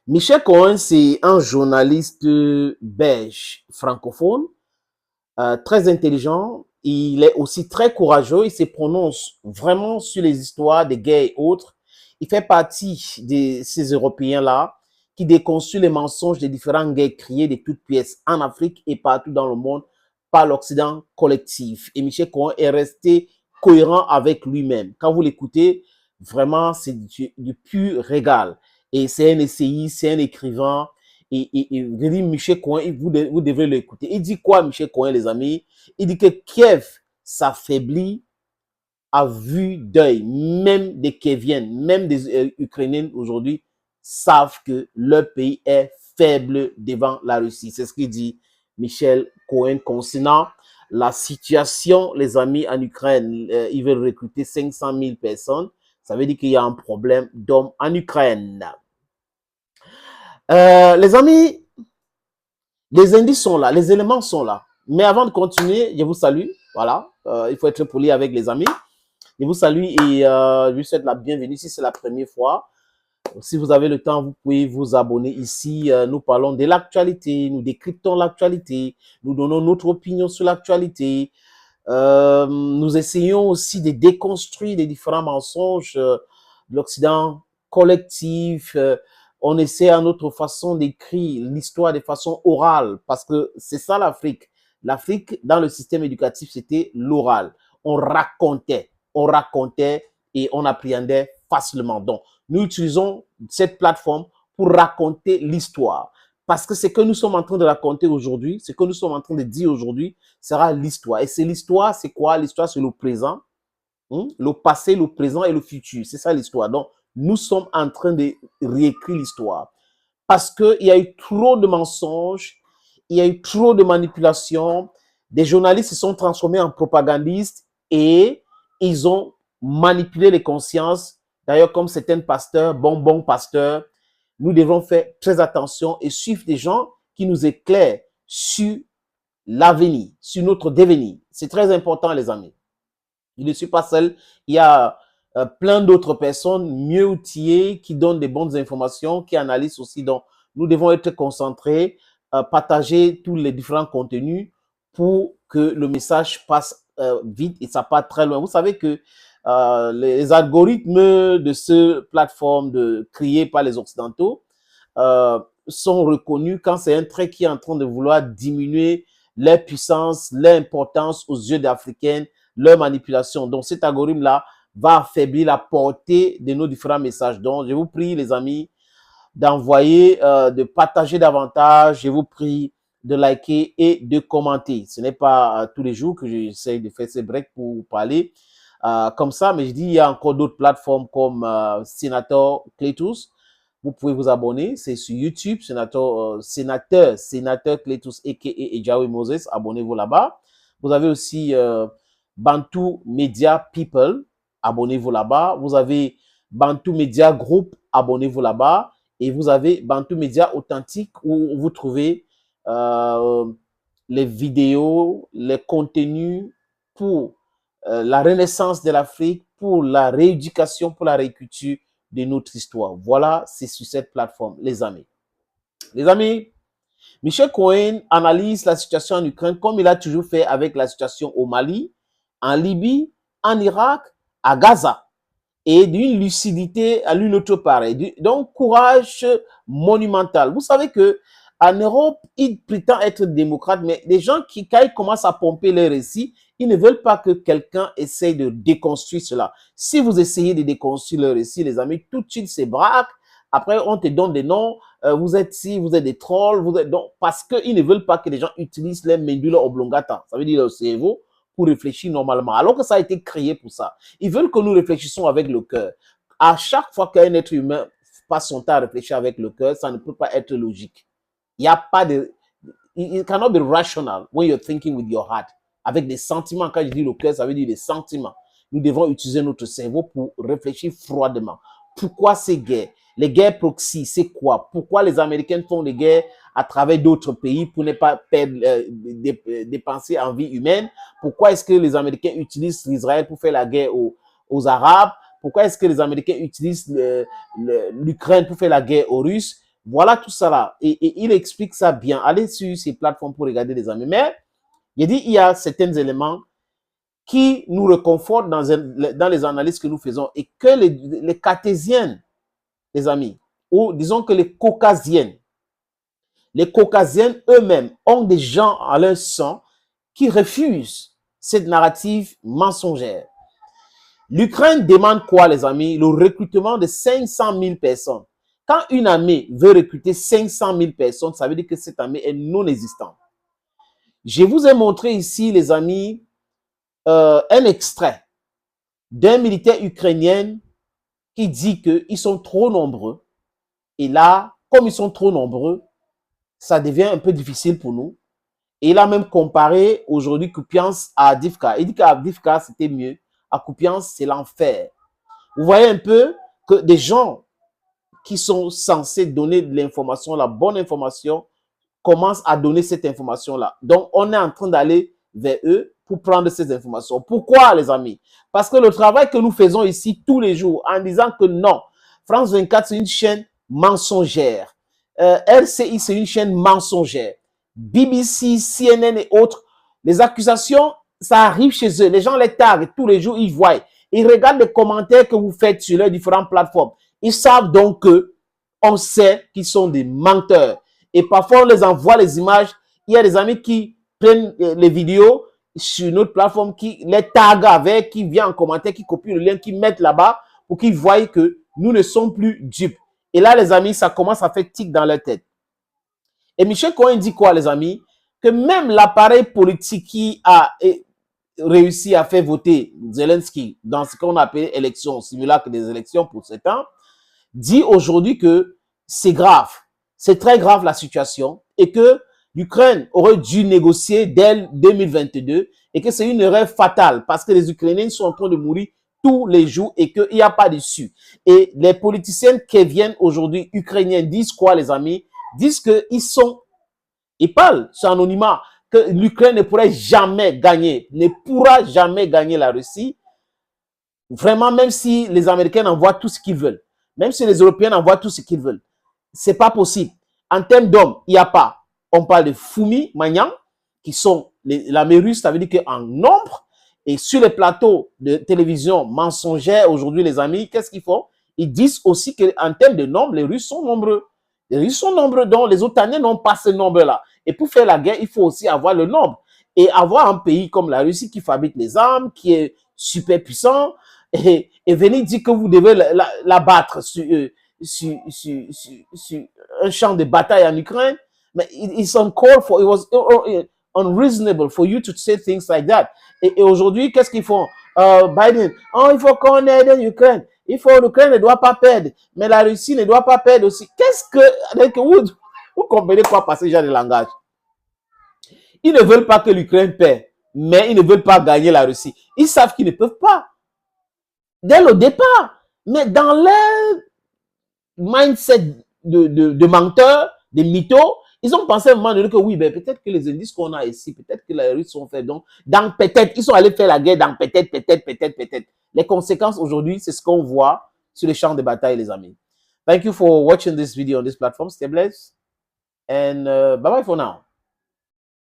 Michel Cohen, c'est un journaliste belge francophone, très intelligent. Il est aussi très courageux. Il se prononce vraiment sur les histoires des guerres et autres. Il fait partie de ces Européens-là qui déconstruisent les mensonges des différentes guerres créées de toutes pièces en Afrique et partout dans le monde par l'Occident collectif. Et Michel Cohen est resté cohérent avec lui-même. Quand vous l'écoutez, vraiment, c'est du pur régal. Et c'est un essayiste, c'est un écrivain. Et Michel Cohen, vous devez l'écouter. Il dit quoi, Michel Cohen, les amis? Il dit que Kiev s'affaiblit à vue d'œil. Même des Kieviens, même des Ukrainiens aujourd'hui savent que leur pays est faible devant la Russie. C'est ce qu'il dit Michel Cohen concernant la situation, les amis, en Ukraine. Ils veulent recruter 500 000 personnes. Ça veut dire qu'il y a un problème d'hommes en Ukraine. Les amis, les indices sont là, les éléments sont là. Mais avant de continuer, je vous salue. Voilà, il faut être poli avec les amis. Je vous salue et je vous souhaite la bienvenue si c'est la première fois. Si vous avez le temps, vous pouvez vous abonner ici. Nous parlons de l'actualité, nous décryptons l'actualité, nous donnons notre opinion sur l'actualité. Nous essayons aussi de déconstruire les différents mensonges de l'Occident collectif. On essaie à notre façon d'écrire l'histoire de façon orale, parce que c'est ça l'Afrique. L'Afrique, dans le système éducatif, c'était l'oral. On racontait et on appréhendait facilement. Donc, nous utilisons cette plateforme pour raconter l'histoire. Parce que ce que nous sommes en train de raconter aujourd'hui, ce que nous sommes en train de dire aujourd'hui, sera l'histoire. Et c'est l'histoire, c'est quoi? L'histoire, c'est le présent, le passé, le présent et le futur. C'est ça l'histoire. Donc, nous sommes en train de réécrire l'histoire. Parce qu'il y a eu trop de mensonges, il y a eu trop de manipulations. Des journalistes se sont transformés en propagandistes et ils ont manipulé les consciences. D'ailleurs, comme certains pasteurs, bon pasteurs, nous devons faire très attention et suivre des gens qui nous éclairent sur l'avenir, sur notre devenir. C'est très important, les amis. Je ne suis pas seul. Il y a plein d'autres personnes mieux outillées qui donnent des bonnes informations, qui analysent aussi. Donc, nous devons être concentrés, partager tous les différents contenus pour que le message passe vite et ça part très loin. Vous savez que les algorithmes de ce plateforme créée par les Occidentaux sont reconnus quand c'est un trait qui est en train de vouloir diminuer leur puissance, leur importance aux yeux des Africains, leur manipulation. Donc, cet algorithme-là va affaiblir la portée de nos différents messages. Donc, je vous prie, les amis, d'envoyer, de partager davantage. Je vous prie de liker et de commenter. Ce n'est pas tous les jours que j'essaie de faire ces breaks pour parler comme ça, mais je dis, il y a encore d'autres plateformes comme Sénateur Cletus. Vous pouvez vous abonner, c'est sur YouTube, Sénateur Cletus a.k.a. Ejawe Moses, abonnez-vous là-bas. Vous avez aussi Bantu Media People, abonnez-vous là-bas. Vous avez Bantu Media Group, abonnez-vous là-bas. Et vous avez Bantu Media Authentique où vous trouvez les vidéos, les contenus pour la renaissance de l'Afrique, pour la rééducation, pour la réécriture de notre histoire. Voilà, c'est sur cette plateforme, les amis. Les amis, Michel Cohen analyse la situation en Ukraine comme il a toujours fait avec la situation au Mali, en Libye, en Irak, à Gaza. Et d'une lucidité à l'une autre pareille. Donc, courage monumental. Vous savez que en Europe, ils prétendent être démocrates, mais les gens qui, quand ils commencent à pomper les récits, ils ne veulent pas que quelqu'un essaye de déconstruire cela. Si vous essayez de déconstruire le récit, les amis, tout de suite, c'est braque. Après, on te donne des noms. Vous êtes si, vous êtes des trolls. Vous êtes donc, parce qu'ils ne veulent pas que les gens utilisent les medulla oblongata. Ça veut dire le cerveau pour réfléchir normalement. Alors que ça a été créé pour ça. Ils veulent que nous réfléchissions avec le cœur. À chaque fois qu'un être humain passe son temps à réfléchir avec le cœur, ça ne peut pas être logique. Il n'y a pas de... It cannot be rational when you're thinking with your heart. Avec des sentiments, quand je dis le cœur, ça veut dire des sentiments. Nous devons utiliser notre cerveau pour réfléchir froidement. Pourquoi ces guerres? Les guerres proxy, c'est quoi? Pourquoi les Américains font des guerres à travers d'autres pays pour ne pas perdre, dépenser en vie humaine? Pourquoi est-ce que les Américains utilisent Israël pour faire la guerre aux Arabes? Pourquoi est-ce que les Américains utilisent l'Ukraine pour faire la guerre aux Russes? Voilà tout ça là. Et il explique ça bien. Allez sur ces plateformes pour regarder, les amis. Mais il dit il y a certains éléments qui nous reconfortent dans les analyses que nous faisons et que les cartésiennes, les amis, ou disons que les caucasiennes eux-mêmes ont des gens à leur sang qui refusent cette narrative mensongère. L'Ukraine demande quoi, les amis? Le recrutement de 500 000 personnes. Quand une armée veut recruter 500 000 personnes, ça veut dire que cette armée est non existante. Je vous ai montré ici, les amis, un extrait d'un militaire ukrainien qui dit qu'ils sont trop nombreux. Et là, comme ils sont trop nombreux, ça devient un peu difficile pour nous. Et il a même comparé aujourd'hui Kupiansk à Avdiivka. Il dit qu'à Avdiivka, c'était mieux. À Kupiansk, c'est l'enfer. Vous voyez un peu que des gens qui sont censés donner de l'information, la bonne information, commencent à donner cette information-là. Donc, on est en train d'aller vers eux pour prendre ces informations. Pourquoi, les amis? Parce que le travail que nous faisons ici tous les jours, en disant que non, France 24, c'est une chaîne mensongère. RCI, c'est une chaîne mensongère. BBC, CNN et autres, les accusations, ça arrive chez eux. Les gens les taguent tous les jours, ils voient. Ils regardent les commentaires que vous faites sur leurs différentes plateformes. Ils savent donc que on sait qu'ils sont des menteurs. Et parfois, on les envoie les images. Il y a des amis qui prennent les vidéos sur notre plateforme, qui les taguent avec, qui viennent en commentaire, qui copient le lien, qui mettent là-bas pour qu'ils voient que nous ne sommes plus dupes. Et là, les amis, ça commence à faire tic dans leur tête. Et Michel Cohen dit quoi, les amis? Que même l'appareil politique qui a réussi à faire voter Zelensky dans ce qu'on appelle élection, simulacre des élections pour 7 ans, dit aujourd'hui que c'est grave. C'est très grave la situation et que l'Ukraine aurait dû négocier dès 2022 et que c'est une erreur fatale parce que les Ukrainiens sont en train de mourir tous les jours et qu'il n'y a pas d'issue. Et les politiciens qui viennent aujourd'hui, ukrainiens, disent quoi, les amis? Disent ils parlent, c'est anonymat, que l'Ukraine ne pourrait jamais gagner, ne pourra jamais gagner la Russie. Vraiment, même si les Américains envoient tout ce qu'ils veulent, même si les Européens envoient tout ce qu'ils veulent, c'est pas possible. En termes d'hommes, il n'y a pas. On parle de Foumi, Magnan, qui sont l'armée russe, ça veut dire qu'en nombre, et sur les plateaux de télévision mensongères, aujourd'hui, les amis, qu'est-ce qu'ils font? Ils disent aussi qu'en termes de nombre, les Russes sont nombreux. Les Russes sont nombreux, donc les Otaniens n'ont pas ce nombre-là. Et pour faire la guerre, il faut aussi avoir le nombre. Et avoir un pays comme la Russie qui fabrique les armes, qui est super puissant, et venir dire que vous devez la battre sur un champ de bataille en Ukraine, mais it's uncalled for, it was unreasonable for you to say things like that. Et aujourd'hui, qu'est-ce qu'ils font? Biden, oh, il faut qu'on aide l'Ukraine. L'Ukraine ne doit pas perdre, mais la Russie ne doit pas perdre aussi. Qu'est-ce que vous comprenez quoi par ce genre de langage? Ils ne veulent pas que l'Ukraine perde, mais ils ne veulent pas gagner la Russie. Ils savent qu'ils ne peuvent pas. Dès le départ. Mais dans leur mindset de menteurs, de mythos, ils ont pensé à un moment donné que oui, ben peut-être que les indices qu'on a ici, peut-être que les Russes sont faits. Donc, peut-être, ils sont allés faire la guerre dans peut-être. Les conséquences aujourd'hui, c'est ce qu'on voit sur les champs de bataille, les amis. Thank you for watching this video on this platform. Stay blessed. And bye-bye for now.